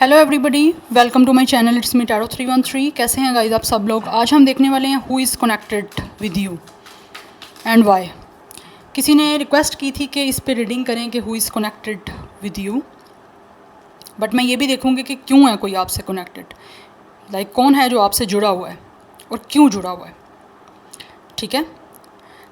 Hello everybody, welcome to my channel. It's me tarot 313। कैसे हैं guys आप सब लोग। आज हम देखने वाले हैं who is connected with you and Y. किसी ने रिक्वेस्ट की थी कि इस पे रीडिंग करें कि who is connected with you, but मैं ये भी देखूंगी कि क्यों है कोई आपसे कनेक्टेड, कौन है जो आपसे जुड़ा हुआ है और क्यों जुड़ा हुआ है। ठीक है,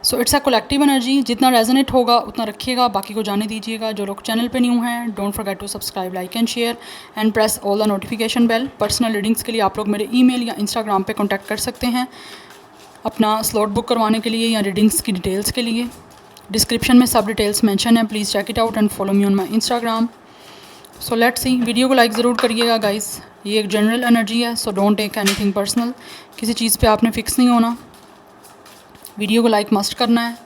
so it's a collective energy. जितना रेजोनेट होगा उतना रखिएगा, बाकी को जाने दीजिएगा। जो लोग चैनल पे न्यू हैं, don't forget to subscribe, like and share and press all the notification bell. Personal readings के लिए आप लोग मेरे ईमेल या इंस्टाग्राम पे कांटेक्ट कर सकते हैं अपना स्लॉट बुक करवाने के लिए या रीडिंग्स की डिटेल्स के लिए। डिस्क्रिप्शन में सब डिटेल्स मेंशन है, please check it out and follow me on my Instagram. So let's see. Video को लाइक ज़रूर करिएगा गाइस। ये एक जनरल एनर्जी है, so don't take anything personal. किसी चीज़ पे आपने फिक्स नहीं होना। वीडियो को लाइक मस्ट करना है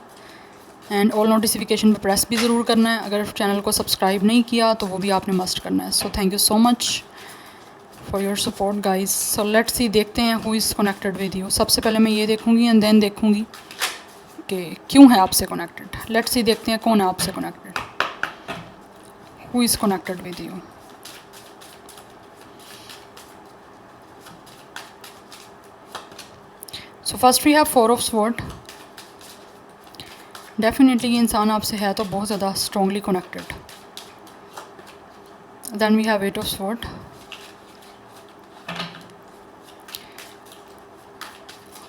एंड ऑल नोटिफिकेशन पर प्रेस भी ज़रूर करना है। अगर चैनल को सब्सक्राइब नहीं किया तो वो भी आपने मस्ट करना है। So thank you so much for your support guys. So let's सी, देखते हैं who is connected with you. सबसे पहले मैं ये देखूंगी एंड देन देखूंगी कि क्यों है आपसे कनेक्टेड। लेट्स सी, देखते हैं कौन है आपसे connected, who is connected with you. So first we have 4 of sword. Definitely ये इंसान आपसे है तो बहुत ज़्यादा strongly connected. Then we have 8 of sword.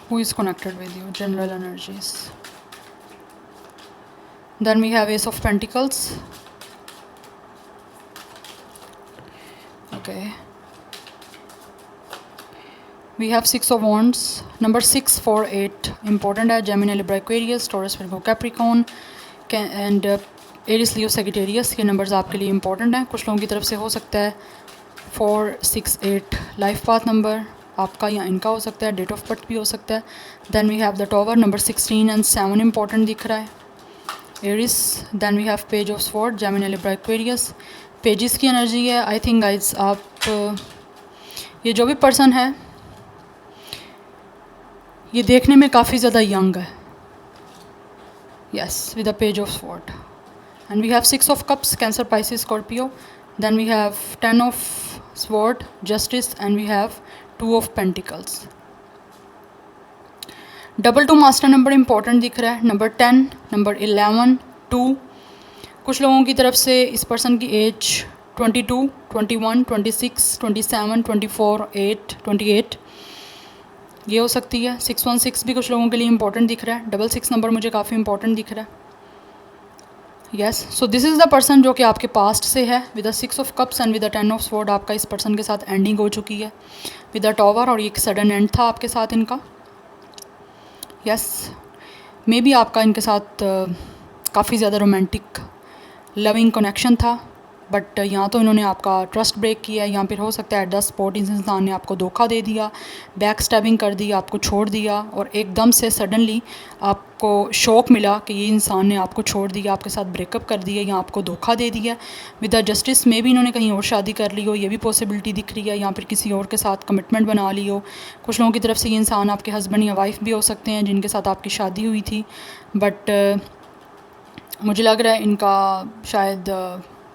Who is connected with you? General energies. Then we have Ace of Pentacles. Okay. We have 6 of Wands. Number 6, 4, 8 important है। Gemini, Libra, Aquarius, Taurus, Virgo, Capricorn and Aries, Leo, Sagittarius। ये numbers आपके लिए important हैं। कुछ लोगों की तरफ से हो सकता है 4, 6, 8 लाइफ पाथ नंबर आपका या इनका हो सकता है। डेट ऑफ बर्थ भी हो सकता है। Then we have the tower. Number 16 and 7 important दिख रहा है, Aries. Then we have page of sword, Gemini, Libra, Aquarius. Pages की एनर्जी है। आई थिंक गाइज आप ये जो भी पर्सन है ये देखने में काफ़ी ज़्यादा यंग है। Yes, with the page of sword. And we have 6 of cups, Cancer, Pisces, Scorpio. Then we have 10 of sword, justice and we have 2 of pentacles. Double 2 master number important दिख रहा है। Number 10, number 11, 2। कुछ लोगों की तरफ से इस person की एज 22, 21, 26, 27, 24, 8, 28 ये हो सकती है। 616 भी कुछ लोगों के लिए इंपॉर्टेंट दिख रहा है। 66 नंबर मुझे काफ़ी इंपॉर्टेंट दिख रहा है। Yes, so this is the person जो कि आपके पास्ट से है। With the 6 of cups and with the 10 of sword आपका इस पर्सन के साथ एंडिंग हो चुकी है विद द टॉवर, और ये एक सडन एंड था आपके साथ इनका। यस, मे बी आपका इनके साथ काफ़ी ज़्यादा रोमांटिक लविंग कनेक्शन था, बट यहाँ तो इन्होंने आपका ट्रस्ट ब्रेक किया है। यहाँ पर हो सकता है एट द स्पॉट इस इंसान ने आपको धोखा दे दिया, बैक स्टैबिंग कर दी, आपको छोड़ दिया, और एकदम से सडनली आपको शौक मिला कि ये इंसान ने आपको छोड़ दिया, आपके साथ ब्रेकअप कर दिया या आपको धोखा दे दिया। विद द जस्टिस में भी इन्होंने कहीं और शादी कर ली हो, ये भी पॉसिबिलिटी दिख रही है। यहाँ पर किसी और के साथ कमिटमेंट बना ली हो। कुछ लोगों की तरफ से ये इंसान आपके हस्बैंड या वाइफ भी हो सकते हैं जिनके साथ आपकी शादी हुई थी, बट मुझे लग रहा है इनका शायद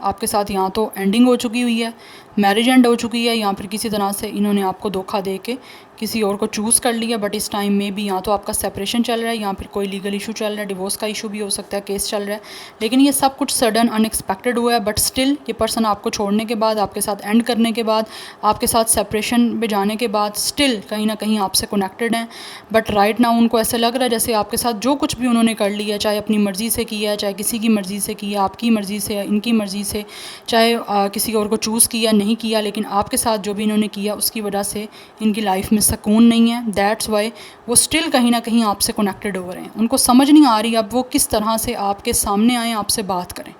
आपके साथ यहाँ तो एंडिंग हो चुकी हुई है, मैरिज एंड हो चुकी है। यहाँ पर किसी तरह से इन्होंने आपको धोखा दे के किसी और को चूज़ कर लिया, बट इस टाइम में भी यहाँ तो आपका सेपरेशन चल रहा है, यहाँ पर कोई लीगल इशू चल रहा है, डिवोर्स का इशू भी हो सकता है, केस चल रहा है। लेकिन ये सब कुछ सडन अनएक्सपेक्टेड हुआ है, बट स्टिल ये पर्सन आपको छोड़ने के बाद, आपके साथ एंड करने के बाद, आपके साथ सेपरेशन में जाने के बाद स्टिल कहीं ना कहीं आपसे कनेक्टेड हैं। बट राइट नाउ उनको ऐसा लग रहा है जैसे आपके साथ जो कुछ भी उन्होंने कर लिया, चाहे अपनी मर्ज़ी से किया, चाहे किसी की मर्ज़ी से किया, आपकी मर्ज़ी से, इनकी मर्ज़ी से, चाहे किसी और को चूज़ किया नहीं किया, लेकिन आपके साथ जो भी इन्होंने किया उसकी वजह से इनकी लाइफ में सुकून नहीं है। दैट्स वाई वो स्टिल कहीं ना कहीं आपसे कनेक्टेड हो रहे हैं। उनको समझ नहीं आ रही अब वो किस तरह से आपके सामने आएँ, आपसे बात करें,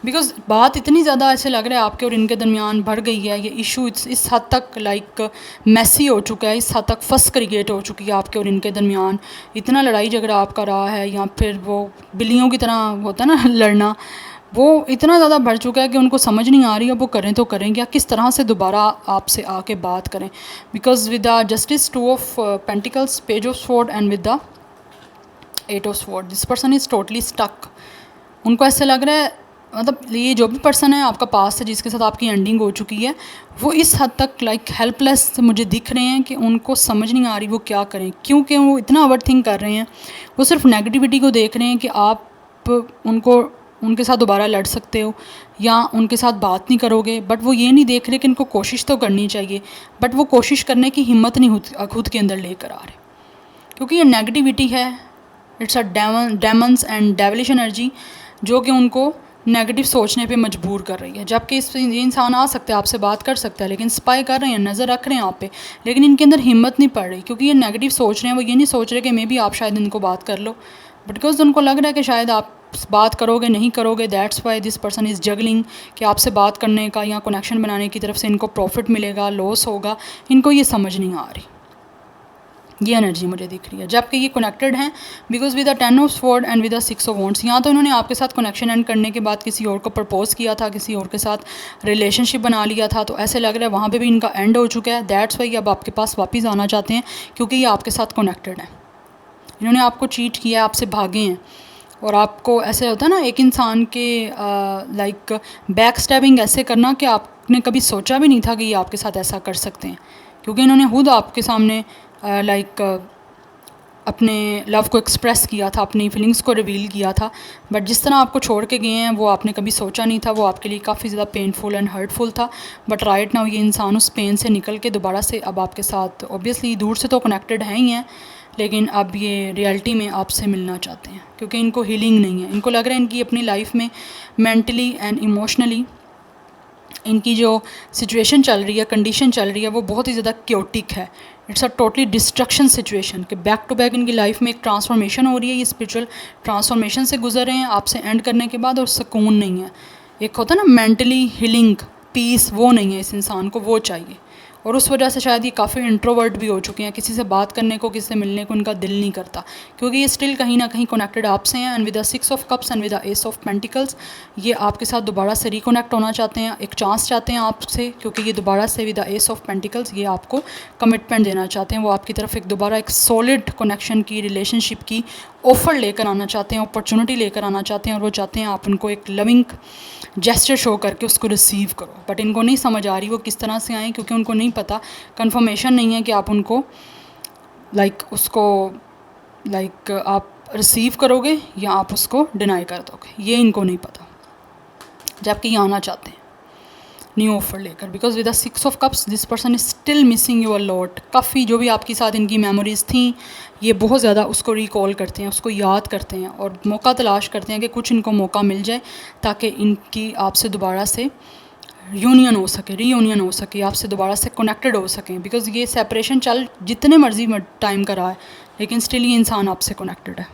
बिकॉज बात इतनी ज़्यादा ऐसे लग रहा है आपके और इनके दरमियान बढ़ गई है। ये इशू इस हद तक मैसी हो चुका है, इस हद तक फस क्रिएट हो चुकी है आपके और इनके दरमियान। इतना लड़ाई झगड़ा आपका रहा है, या फिर वो बिल्लियों की तरह होता है ना लड़ना, वो इतना ज़्यादा बढ़ चुका है कि उनको समझ नहीं आ रही अब वो करें तो करें क्या, किस तरह से दोबारा आपसे आके बात करें। Because with the justice, 2 of pentacles, page of sword and with the 8 of sword this person is totally stuck. उनको ऐसे लग रहा है मतलब ये जो भी पर्सन है आपका पास है जिसके साथ आपकी एंडिंग हो चुकी है, वो इस हद तक लाइक हेल्पलेस मुझे दिख रहे हैं कि उनको समझ नहीं आ रही वो क्या करें, क्योंकि वो इतना ओवर थिंक कर रहे हैं। वो सिर्फ नेगेटिविटी को देख रहे हैं कि आप उनको उनके साथ दोबारा लड़ सकते हो या उनके साथ बात नहीं करोगे, बट वो ये नहीं देख रहे कि इनको कोशिश तो करनी चाहिए, बट वो कोशिश करने की हिम्मत नहीं खुद के अंदर लेकर आ रहे, क्योंकि ये नेगेटिविटी है। It's a demons and devilish energy जो कि उनको नेगेटिव सोचने पे मजबूर कर रही है। जबकि ये इंसान आ सकते हैं, आपसे बात कर सकता है, लेकिन स्पाई कर रहे हैं, नज़र रख रहे हैं आप पे, लेकिन इनके अंदर हिम्मत नहीं पड़ रही, क्योंकि ये नेगेटिव सोच रहे हैं। वो ये नहीं सोच रहे कि मे बी आप शायद इनको बात कर लो, बट बिकॉज उनको लग रहा है कि शायद आप बात करोगे नहीं करोगे, that's why this person is juggling कि आपसे बात करने का या कनेक्शन बनाने की तरफ से इनको प्रॉफिट मिलेगा, लॉस होगा, इनको ये समझ नहीं आ रही। ये एनर्जी मुझे दिख रही है, जबकि ये कनेक्टेड हैं because with the 10 of sword and with the 6 of wands. यहाँ तो इन्होंने आपके साथ कनेक्शन एंड करने के बाद किसी और को प्रपोज़ किया था, किसी और के साथ रिलेशनशिप बना लिया था, तो ऐसे लग रहा है वहाँ पे भी इनका एंड हो चुका है। दैट्स वाई अब आपके पास वापस आना चाहते हैं, क्योंकि ये आपके साथ कनेक्टेड है। इन्होंने आपको चीट किया है, आपसे भागे हैं, और आपको ऐसे होता है ना एक इंसान के लाइक बैक स्टैबिंग ऐसे करना कि आपने कभी सोचा भी नहीं था कि ये आपके साथ ऐसा कर सकते हैं, क्योंकि इन्होंने खुद आपके सामने लाइक अपने लव को एक्सप्रेस किया था, अपनी फीलिंग्स को रिवील किया था, बट जिस तरह आपको छोड़ के गए हैं वो आपने कभी सोचा नहीं था। वो आपके लिए काफ़ी ज़्यादा पेनफुल एंड हर्टफुल था, बट राइट नाउ ये इंसान उस पेन से निकल के दोबारा से अब आपके साथ ऑब्वियसली दूर से तो कनेक्टेड हैं ही हैं, लेकिन अब ये रियलिटी में आपसे मिलना चाहते हैं, क्योंकि इनको हीलिंग नहीं है। इनको लग रहा है इनकी अपनी लाइफ में मेंटली एंड इमोशनली इनकी जो सिचुएशन चल रही है, कंडीशन चल रही है, वो बहुत ही ज़्यादा क्योटिक है। It's a totally destruction situation कि बैक टू बैक इनकी लाइफ में एक ट्रांसफॉर्मेशन हो रही है। ये स्पिरिचुअल ट्रांसफॉर्मेशन से गुजर रहे हैं आपसे एंड करने के बाद, और सुकून नहीं है। एक होता है ना मेंटली हीलिंग, पीस, वो नहीं है इस इंसान को, वो चाहिए। और उस वजह से शायद ये काफ़ी इंट्रोवर्ट भी हो चुके हैं, किसी से बात करने को, किसी से मिलने को इनका दिल नहीं करता, क्योंकि ये स्टिल कहीं ना कहीं कनेक्टेड आपसे हैं। And with the 6 of cups and with the S of pentacles, ये आपके साथ दोबारा से रिकनेक्ट होना चाहते हैं, एक चांस चाहते हैं आपसे, क्योंकि ये दोबारा से with the S of pentacles ये आपको कमिटमेंट देना चाहते हैं। वो आपकी तरफ एक दोबारा एक सॉलिड कनेक्शन की, रिलेशनशिप की ऑफ़र लेकर आना चाहते हैं, अपॉर्चुनिटी लेकर आना चाहते हैं, और वो चाहते हैं आप उनको एक लविंग जेस्चर शो करके उसको रिसीव करो। बट इनको नहीं समझ आ रही वो किस तरह से आएँ, क्योंकि उनको नहीं पता, कंफर्मेशन नहीं है कि आप उनको लाइक आप रिसीव करोगे या आप उसको डिनाई कर दोगे, ये इनको नहीं पता। जबकि ये आना चाहते हैं न्यू ऑफर लेकर, because with the 6 of cups this person is still missing your lot. काफ़ी जो भी आपके साथ इनकी मेमोरीज़ थी, ये बहुत ज़्यादा उसको रिकॉल करते हैं, उसको याद करते हैं, और मौका तलाश करते हैं कि कुछ इनको मौका मिल जाए ताकि इनकी आपसे दोबारा से यूनियन हो सके, रीयूनियन हो सके, आपसे दोबारा से कनेक्टेड हो सकें। बिकॉज ये सेपरेशन चल जितने मर्जी टाइम का रहा है, लेकिन स्टिल ये इंसान आपसे कनेक्टेड है।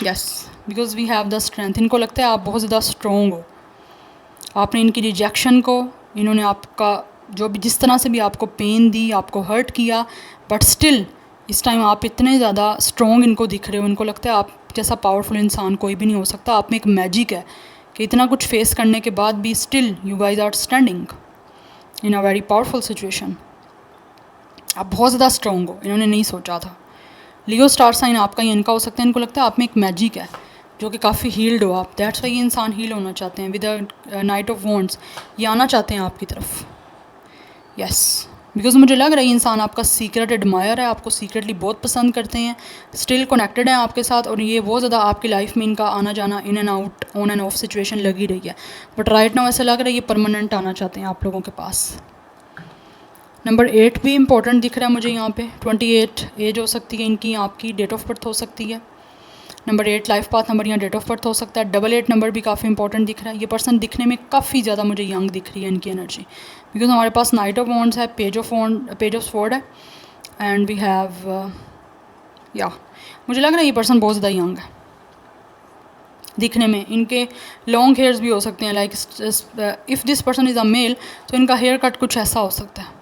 Yes, because we have the strength. इनको लगता है आप बहुत ज़्यादा स्ट्रॉन्ग हो। आपने इनकी रिजेक्शन को, इन्होंने आपका जो भी जिस तरह से भी आपको पेन दी, आपको हर्ट किया, बट स्टिल इस टाइम आप इतने ज़्यादा स्ट्रॉन्ग इनको दिख रहे हो। इनको लगता है आप जैसा पावरफुल इंसान कोई भी नहीं हो सकता। आप में एक मैजिक है कि इतना कुछ फेस करने के बाद भी still you guys are standing in a very powerful situation. आप बहुत ज़्यादा स्ट्रॉन्ग हो, इन्होंने नहीं सोचा था। लियो स्टार साइन आपका या इनका हो सकता है। इनको लगता है आप में एक मैजिक है जो कि काफ़ी हील्ड हो आप, दैट्स वाई ये इंसान हील होना चाहते हैं। With the night of wands ये आना चाहते हैं आपकी तरफ। यस, बिकॉज मुझे लग रहा है ये इंसान आपका सीक्रेट एडमायर है, आपको सीक्रेटली बहुत पसंद करते हैं, स्टिल कनेक्टेड हैं आपके साथ, और ये बहुत ज़्यादा आपकी लाइफ में इनका आना जाना, in and out, on end of situation लगी रही है। बट राइट नाउ ऐसा लग रहा है ये परमानेंट आना चाहते हैं आप लोगों के पास। नंबर 8 भी इंपॉर्टेंट दिख रहा है मुझे यहाँ पे। 28 एज हो सकती है इनकी, आपकी डेट ऑफ बर्थ हो सकती है। नंबर 8 लाइफ पाथ नंबर, यहाँ डेट ऑफ बर्थ हो सकता है। 88 नंबर भी काफ़ी इंपॉर्टेंट दिख रहा है। ये पर्सन दिखने में काफ़ी ज़्यादा मुझे यंग दिख रही है इनकी एनर्जी, बिकॉज हमारे पास नाइट ऑफ वॉन्ड्स है, पेज ऑफ स्वॉर्ड है, एंड वी हैव या मुझे लग रहा है ये पर्सन बहुत ज़्यादा यंग है दिखने में। इनके लॉन्ग हेयर्स भी हो सकते हैं, like if this person is a male तो इनका हेयर कट कुछ ऐसा हो सकता है,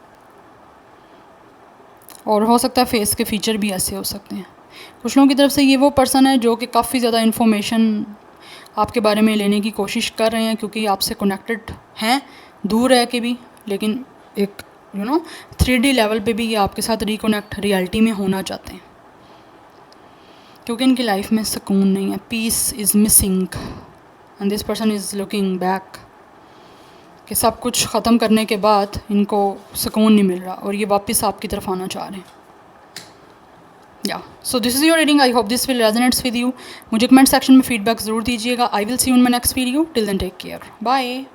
और हो सकता है फेस के फीचर भी ऐसे हो सकते हैं। कुछ लोगों की तरफ से ये वो पर्सन है जो कि काफ़ी ज़्यादा इन्फॉर्मेशन आपके बारे में लेने की कोशिश कर रहे हैं, क्योंकि आपसे कनेक्टेड हैं दूर रह के भी, लेकिन एक 3D लेवल पे भी ये आपके साथ रिकनेक्ट रियलिटी में होना चाहते हैं, क्योंकि इनकी लाइफ में सुकून नहीं है, peace is missing. And this person is looking back कि सब कुछ ख़त्म करने के बाद इनको सुकून नहीं मिल रहा और ये वापस आपकी तरफ आना चाह रहे हैं। या so this is your reading. I hope this will resonates with you. मुझे कमेंट सेक्शन में फीडबैक ज़रूर दीजिएगा। I will see you in my next video. Till then take care, bye.